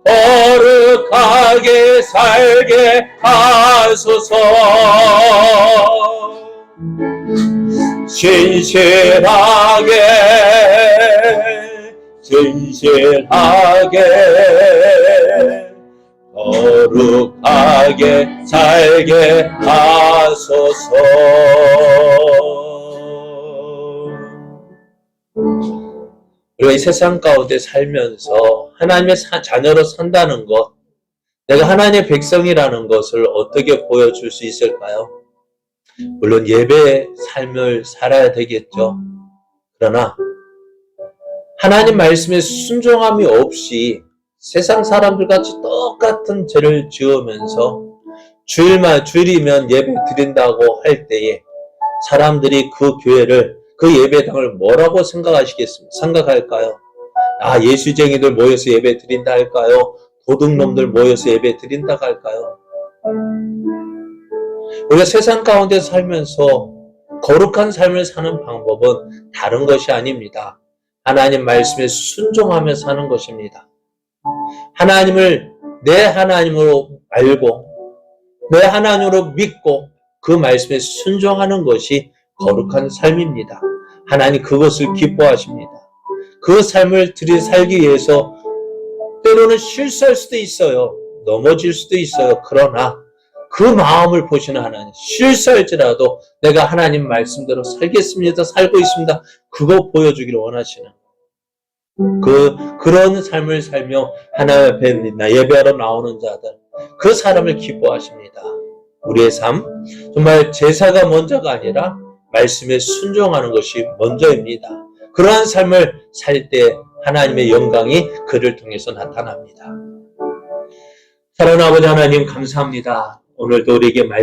거룩하게 살게 하소서. 진실하게 진실하게 거룩하게 살게 하소서. 우리가 이 세상 가운데 살면서 하나님의 자녀로 산다는 것, 내가 하나님의 백성이라는 것을 어떻게 보여줄 수 있을까요? 물론 예배의 삶을 살아야 되겠죠. 그러나 하나님 말씀에 순종함이 없이 세상 사람들 같이 똑같은 죄를 지으면서 주일이면 예배 드린다고 할 때에 사람들이 그 교회를, 그 예배당을 뭐라고 생각할까요? 아, 예수쟁이들 모여서 예배 드린다 할까요? 도둑놈들 모여서 예배 드린다 할까요? 우리가 세상 가운데 살면서 거룩한 삶을 사는 방법은 다른 것이 아닙니다. 하나님 말씀에 순종하며 사는 것입니다. 하나님을 내 하나님으로 알고 내 하나님으로 믿고 그 말씀에 순종하는 것이 거룩한 삶입니다. 하나님 그것을 기뻐하십니다. 그 삶을 살기 위해서 때로는 실수할 수도 있어요. 넘어질 수도 있어요. 그러나 그 마음을 보시는 하나님, 실수할지라도 내가 하나님 말씀대로 살겠습니다. 살고 있습니다. 그거 보여주기를 원하시는 그런 삶을 살며 하나님 앞에 예배하러 나오는 자들, 그 사람을 기뻐하십니다. 우리의 삶, 정말 제사가 먼저가 아니라 말씀에 순종하는 것이 먼저입니다. 그러한 삶을 살 때 하나님의 영광이 그를 통해서 나타납니다. 사랑하는 아버지 하나님 감사합니다. 오늘도 우리에게